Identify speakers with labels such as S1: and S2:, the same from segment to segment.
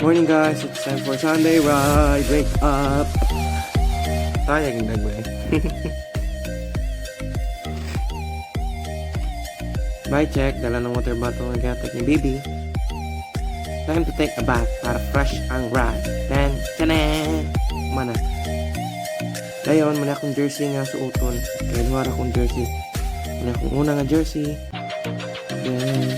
S1: Morning guys, it's time for Sunday ride. Wake up. Tayo yung nagway. Bye check, dala ng water bottle ng gatek ni Bibi. Time to take a bath para fresh ang ride. Then, tanan! Mana? Dayon, muna akong jersey nga suoton. Kaya luwara akong jersey. Muna akong una nga jersey. Then,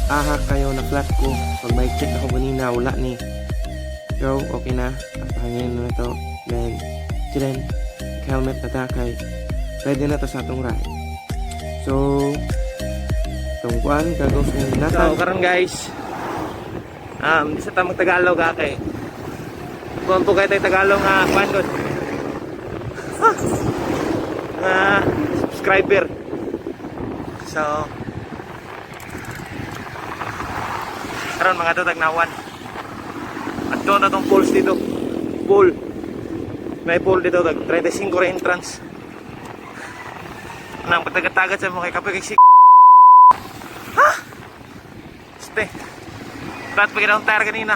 S1: aha kayo na flat ko. Pag may check ako kanina, wala ni. So, okay na. At hangin na ito. Then, chilen. Helmet na takay. Ready na to sa atong ride. So, itong kuhan, gagawin natin. So, karon guys. Di sa tamang Tagalog kay. Kung po kayo tayo Tagalog nga, pandod. Subscriber. So, karon mga tutagnawan. At doon na itong pools dito. Pool. May pool dito. 35 ra entrance. Nang patagatagat sa mga kapag-isik. Ha? Ste. Flat pa ginawang tire kanina.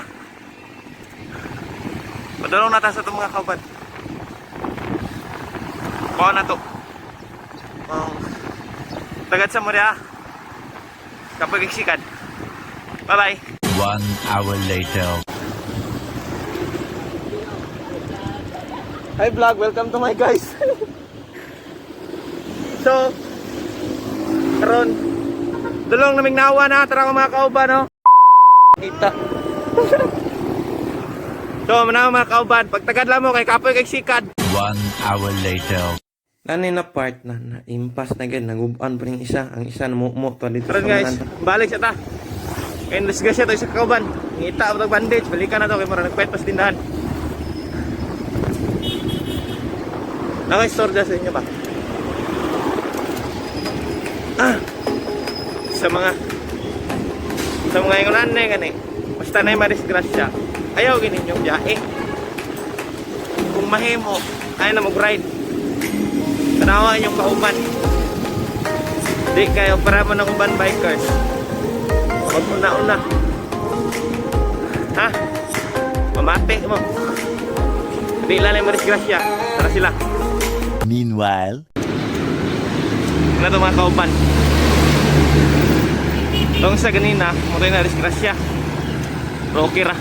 S1: Padulong natin sa itong mga kauban. Kuha na to. Tagad sa mo niya. Kapag-isikan. Bye-bye.
S2: 1 hour later.
S1: Hi vlog, welcome to my guys. So, karon dulong naming nawa na tara ko mga kauban no. Kita. So, manaw mga kauban, pagtagad lang mo kay kapoy kay sikad.
S2: 1 hour later.
S1: Nani na part na impas na gid naguban pa ning isa, ang isa namumo to dito. Karon guys,
S2: Mananda.
S1: balik sa ta. Kaya disgrasya to sa kauban. Ngita mo tag bandage, balikan na to kay mura nagpet pas tindahan. Naka-store sa inyo ba? Sa mga ingunan na gani. Basta na yung madisgrasya. Ayaw ginin yung biyahe. Kung mahimo, ayaw na mag-ride. Tanawa yung kauban. Di kayo para mo ng uban bikers. Huwag una-una. Ha? Mamati mo. Di lang yung madisgrasya. Tara sila.
S2: Meanwhile,
S1: na ito mga kauban. Itong sa ganina, mutoy na disgrasya. Pero okay ra.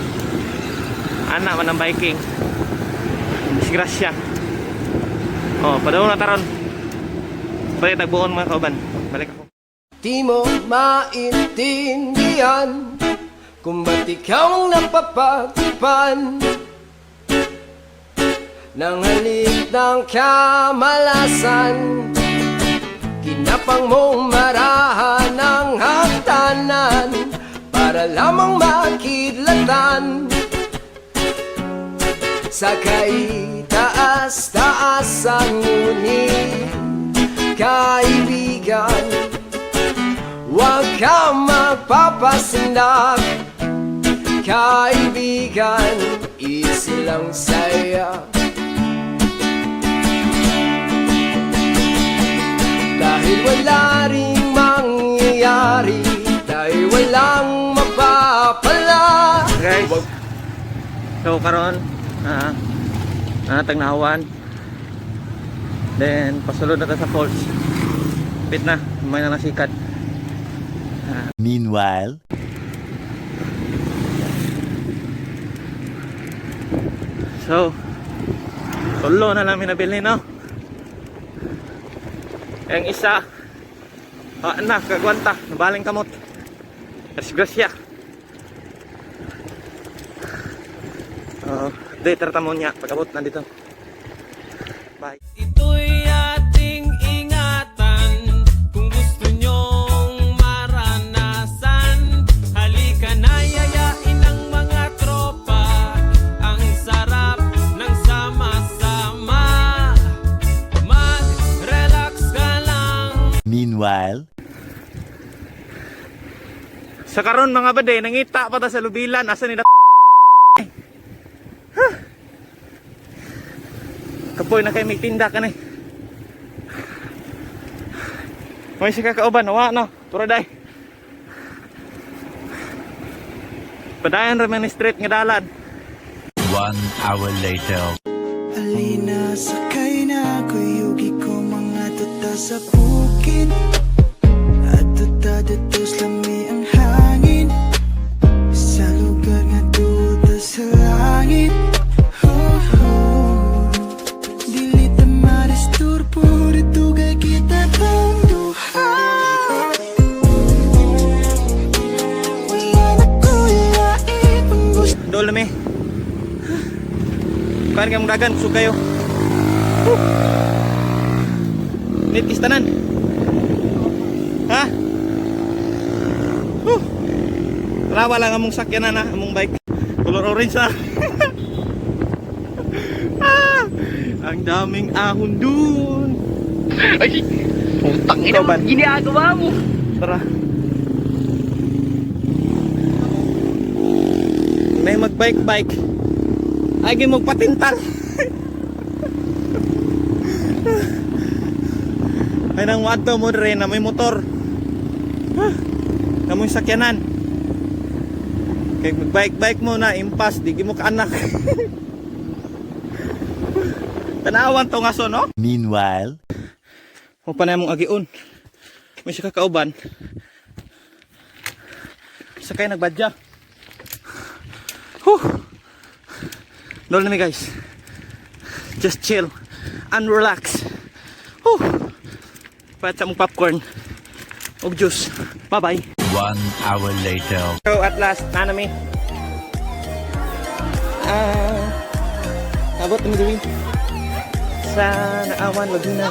S1: Anak man ang biking. Disgrasya. Padaw na taron. Balik tagbuon mga kauban. Balik ako.
S3: Di mo maintindihan kung ba't ikaw ang napapagtipan ng halik ng kamalasan. Kinapang mong marahan ng hagdanan para lamang makidlatan sa kaitaas-taasan. Ngunit kaibigan, huwag ka magpapasindak. Kaibigan, easy lang saya. Dahil wala ring mangyayari, dahil walang mapapala.
S1: Guys, so karon tagnawan. Then pasulod na ta sa falls. Pit na, may na nasikat.
S2: meanwhile,
S1: So, tulo na namin nabili, no? Yung isa, kagwanta, nabaling kamot. Disgrasya. Di, tarata mo niya, pag-abot na dito. Bye.
S3: Ito'y ating ingatan kung gusto nyong maranasan. Halika na, yayain ng mga tropa. Ang sarap ng sama-sama. Mag-relax ka lang.
S2: meanwhile,
S1: Sa karon mga bade, nangita pa ta sa lubilan. Asa nila kapoy na kayo may tinda ka na. May si kakauban, nawa no, turaday. Padayon ra man ni street nga dalan.
S2: 1 hour later.
S4: Alina, sakay na kuyugi ko mga tuta sa bukid. At tuta datos lami ang hangin sa lugar nga tuta sa langit. Oh, oh. Dili ta maristurbo dito kay kita tong duha. Wala na kuyain ang gusto.
S1: Dol mi. Kuan kang dagan kusog kayo. Nitis tanan. Ha? Rawa lang among sakyanan na, among bike. Color orange na. Ang daming ahon dun.
S5: Ay, putang ina mo, ginagawa mo.
S1: Tara. May mag-bike-bike. Ay, magpatintang. Ay, nang wato mo rin na may motor. Kamoy sakyanan. Kaya mag-bike-bike mo na, impas, di mo kaanak. Tanawan to nga so, no?
S2: Meanwhile,
S1: Kung pa na mong agion. May siya kakauban. Sakay nagbadya. Dol na mi guys. Just chill and relax. Paat sa mong popcorn og juice. Bye bye.
S2: 1 hour later.
S1: So at last, nanami. Abot na mi diri. Sa Naawan, Laguna.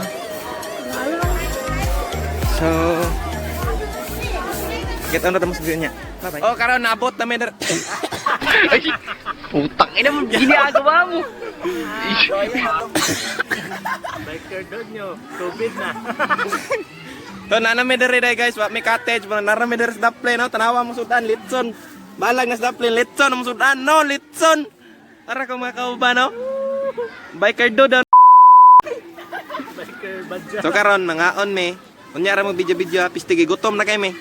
S1: So, get on na tamo sa video niya. Bye bye. Oh, karon naabot na mi diri.
S5: Ay, putang ina mo, ginagawa mo.
S1: Biker doon nyo, tubig na. So, nanami diri day guys, may cottage, nanami diri sa daplin, no? Tanawa mo sudan, litson. Balag na sa daplin, litson mo sudan, no? Litson. Tara kung mga kauba, no? Biker doon. Biker badya. So, karon mangaon me. Kunyara mo video-video, pistigi, gutom na kayo me.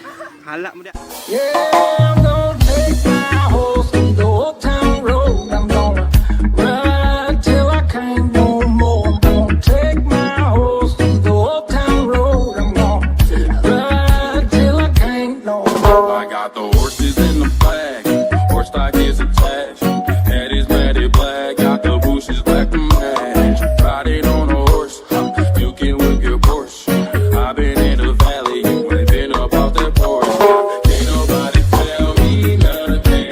S1: Hala mo dia.
S4: Yeah, I'm gonna take my horse to the old town road. I'm gonna ride till I can't no more. I'm gonna take my horse to the old town road. I'm gonna ride till I can't no more.
S6: I got the horses in the back, horse stock is attached. Head is matted black, got the bushes black to match. Riding on a horse, you can whip your Porsche. I've been in the valley, you ain't been up off that porch. Can't nobody tell me nothing.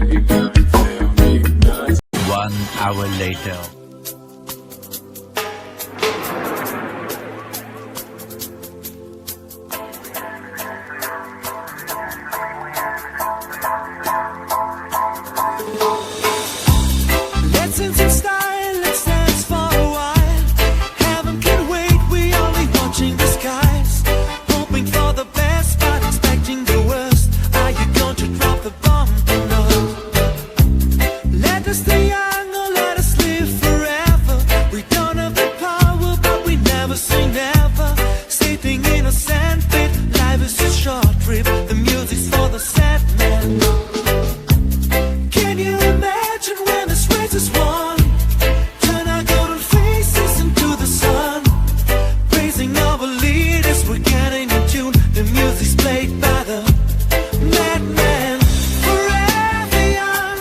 S6: You can't tell me nothing.
S2: 1 hour later.
S4: Let's in some style, let's dance for a while. Heaven can wait, we only watching the skies. Hoping for the best, but expecting the worst. Are you going to drop the bomb or not? Let us stay young or let us live forever. We don't have the power, but we never say never. Sitting in a sandpit, life is a short trip. The music's for the sad man. Can you imagine when this race is won? Turn our golden faces into the sun. Praising our leaders, we're getting in tune. The music's played by the madman. Forever young,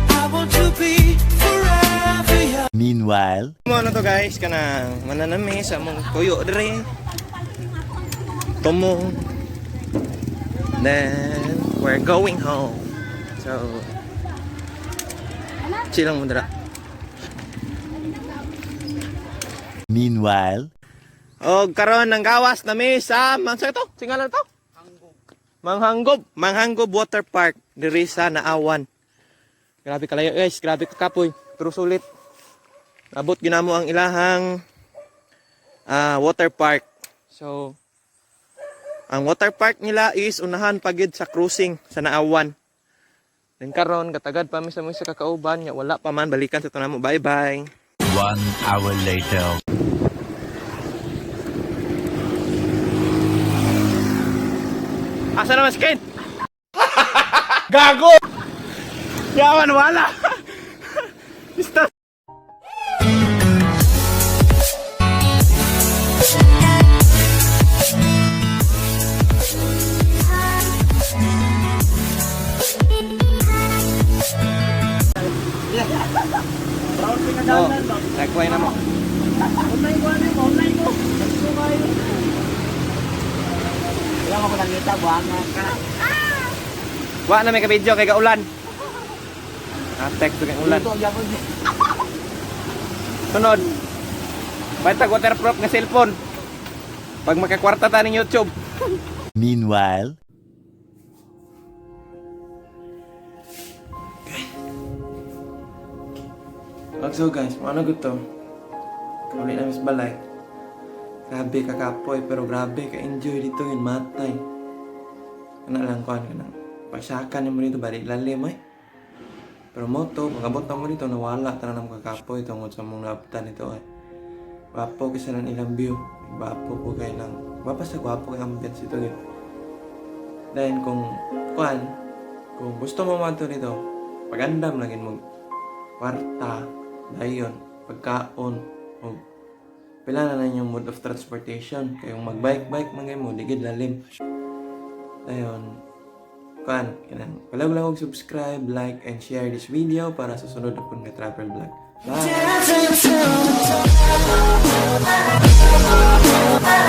S4: I want to be forever young.
S2: Meanwhile,
S1: Mo na to guys, kanang mananami sa mong tuyo dire. Tumong. Then we're going home. So chill lang mo dira.
S2: meanwhile,
S1: Og karon ng gawas nami sa sa ito, singalan to? Manghanggob Water Park diri sa Naawan. Grabe kalayo guys, grabe kakapoy, pero sulit. Abot ginamo ang ilahang water park. So ang water park nila is unahan pagid sa cruising sa Naawan. Then karon katagad pa mi sa mga kakauban nya wala pa man balikan sa tunamo. Bye bye.
S2: 1 hour later.
S1: Asa naman si Ken?
S5: Yaman, wala!
S1: Oh, nagkuhay na mo. Wa na may ka-video kay kaulan. Text kay ulan. Sunod. Basta waterproof nga cellphone. Pag makakwarta ta ning YouTube.
S2: Meanwhile,
S1: So guys, ano gusto? Kami na mis balay. Grabe kakapoy, pero grabe ka-enjoy dito yun, matay. Kana lang kuhan ka nang pagsakan mo dito, balik lalim eh. Pero mo to, pagabot na mo dito, nawala, tanang kakapoy, tungod sa mong naabtan ito eh. Gwapo kasi ng ilang view. Gwapo po kayo lang. Basta gwapo kayo ambience ito yun. Then kung gusto mo man ito dito, pagandam lagin mo kwarta, dayon, pagkaon, o pila na yung mode of transportation. Kayong mag-bike man kayo mo, ligid lalim. Dayon, wala lang og subscribe, like, and share this video para sa sunod na pong travel vlog. Bye!